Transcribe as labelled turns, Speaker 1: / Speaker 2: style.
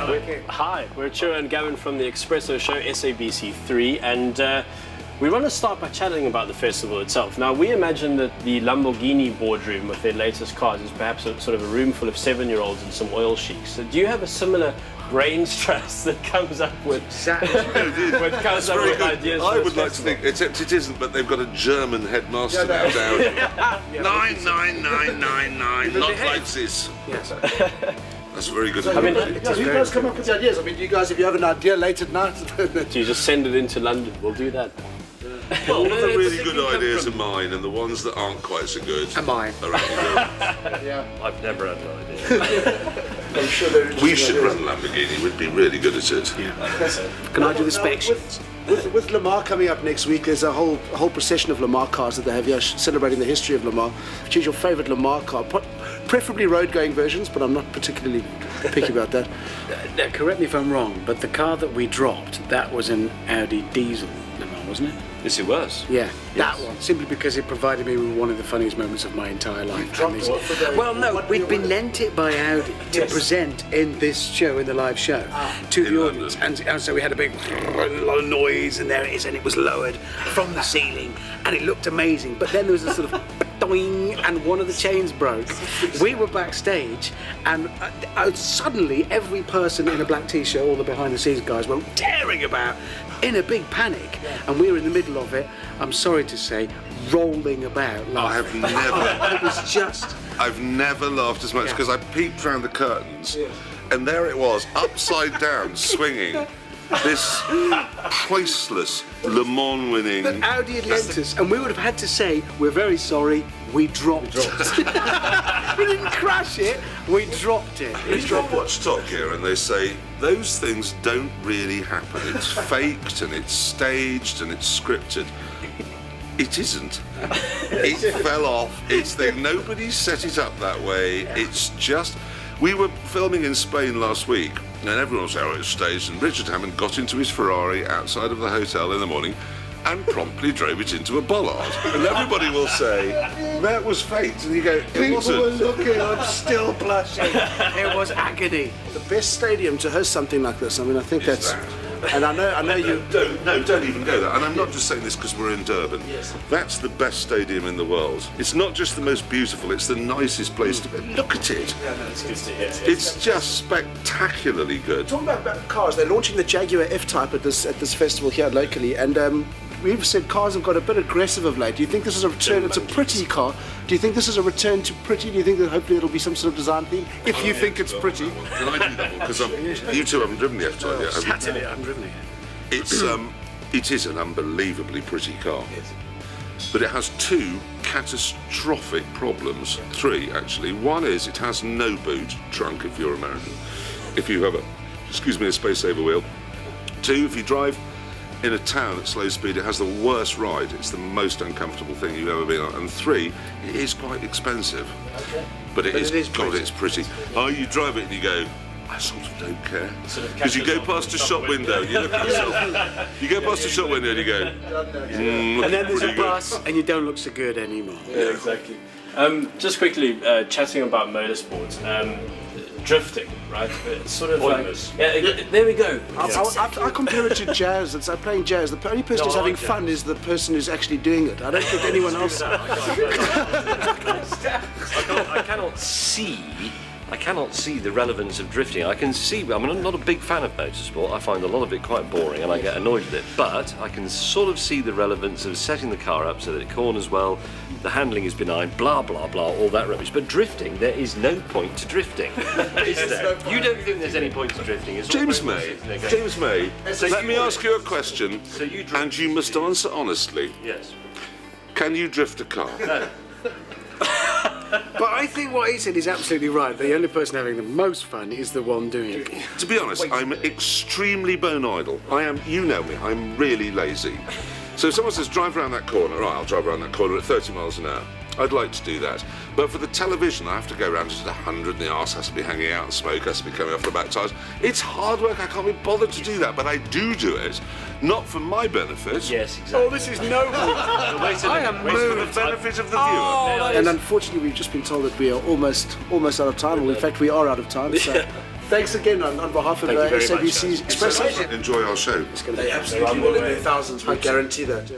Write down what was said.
Speaker 1: Hi, we're Ciro and Gavin from the Expresso show, SABC3, and we want to start by chatting about the festival itself. Now, we imagine that the Lamborghini boardroom with their latest cars is perhaps a sort of a room full of 7-year-olds and some oil sheiks. So do you have a similar brains trust that comes up with ideas?
Speaker 2: I would like to think, except it isn't, but they've got a German headmaster now down. 99999, not like this. Yes. That's very good.
Speaker 3: So, you guys come up with the ideas. I mean, if you have an idea late at night,
Speaker 1: do you just send it into London? We'll do that.
Speaker 2: All of the really good ideas are mine, and the ones that aren't quite so good
Speaker 3: are mine.
Speaker 4: Yeah. I've never had an idea.
Speaker 3: I'm sure
Speaker 2: we should run Lamborghini. We'd be really good at it.
Speaker 3: Yeah. Can I do the specs? With Lamar coming up next week, there's a whole procession of Lamar cars that they have here celebrating the history of Lamar. Choose your favourite Lamar car, preferably road-going versions, but I'm not particularly picky about that.
Speaker 5: Correct me if I'm wrong, but the car that we dropped, that was an Audi diesel Lamar, wasn't it?
Speaker 4: Yes, it was.
Speaker 5: Yeah, that one. Simply because it provided me with one of the funniest moments of my entire life. Well, no, we'd been lent it by Audi to present in this show, in the live show, to the audience. And so we had a big lot of noise, and there it is, and it was lowered from the ceiling, and it looked amazing. But then there was a sort of doing, and one of the chains broke. We were backstage, and suddenly every person in a black t-shirt, all the behind-the-scenes guys, were tearing about in a big panic, and we were in the middle of it. I'm sorry to say, rolling about laughing. It was just.
Speaker 2: I've never laughed as much because I peeped round the curtains, and there it was, upside down, swinging. This priceless Le Mans winning.
Speaker 5: But Audi had lent us, and we would have had to say, we're very sorry, we dropped it. We didn't crash it, we dropped it.
Speaker 2: You watch Top Gear and they say, those things don't really happen. It's faked and it's staged and it's scripted. It isn't. It fell off. Nobody set it up that way. It's just. We were filming in Spain last week, and everyone was out at stage, and Richard Hammond got into his Ferrari outside of the hotel in the morning and promptly drove it into a bollard. And everybody will say, that was fate. And you go,
Speaker 3: people were looking, I'm still blushing.
Speaker 5: It was agony.
Speaker 3: The best stadium to host something like this. I mean, I think that's. And I know you.
Speaker 2: Don't even go there. And I'm not just saying this because we're in Durban. Yes. That's the best stadium in the world. It's not just the most beautiful, it's the nicest place to be. Look at it.
Speaker 1: Yeah, no, it's good to hear.
Speaker 2: It's just spectacularally good.
Speaker 3: Talking about cars, they're launching the Jaguar F-Type at this festival here locally, and we've said cars have got a bit aggressive of late. Do you think this is a return? It's a pretty car. Do you think this is a return to pretty? Do you think that hopefully it'll be some sort of design theme? If you think it's pretty.
Speaker 2: Can I do that one? Because you two haven't driven the F-Type yet.
Speaker 5: Sat in it, I haven't driven it yet.
Speaker 2: It is an unbelievably pretty car. Yes. But it has two catastrophic problems. Three, actually. One is it has no boot trunk if you're American. If you have a space saver wheel. Two, if you drive in a town at slow speed, it has the worst ride. It's the most uncomfortable thing you've ever been on. And three, it is quite expensive. Okay. But it is God, it's pretty. Oh, you drive it and you go, I sort of don't care. Because you go past a shop window, you look at yourself. You go past a shop window and you go,
Speaker 5: and then there's a bus and you don't look so good anymore.
Speaker 1: Yeah, exactly. Just quickly, chatting about motorsports. Drifting, right? It's sort of
Speaker 4: pointless.
Speaker 1: There we go.
Speaker 3: I compare it to jazz. It's like playing jazz. The only person who's having fun is the person who's actually doing it. I don't think anyone else.
Speaker 4: I cannot see the relevance of drifting. I'm not a big fan of motorsport. I find a lot of it quite boring and I get annoyed with it. But I can sort of see the relevance of setting the car up so that it corners well, the handling is benign, blah, blah, blah, all that rubbish. But drifting, there is no point to drifting. Is there? You don't think there's any point to drifting?
Speaker 2: James May, let me ask you a question, and you must answer honestly.
Speaker 4: Yes.
Speaker 2: Can you drift a car?
Speaker 4: No.
Speaker 5: But I think what he said is absolutely right. The only person having the most fun is the one doing it.
Speaker 2: To be honest, I'm extremely bone idle. I am, you know me, I'm really lazy. So if someone says, drive around that corner, right, I'll drive around that corner at 30 miles an hour. I'd like to do that. But for the television, I have to go around at 100 and the arse has to be hanging out and smoke has to be coming off the back tyres. It's hard work, I can't be bothered to do that, but I do it, not for my benefit.
Speaker 4: Yes, exactly.
Speaker 5: Oh, this is noble.
Speaker 2: I am for the benefit of the viewer.
Speaker 3: And unfortunately, we've just been told that we are almost out of time. Well, in fact, we are out of time. So Thanks again on behalf of
Speaker 1: Thank you very much,
Speaker 3: SABC
Speaker 1: guys.
Speaker 3: Expresso.
Speaker 2: Enjoy our show.
Speaker 3: They absolutely will in their thousands, we guarantee that. Yeah.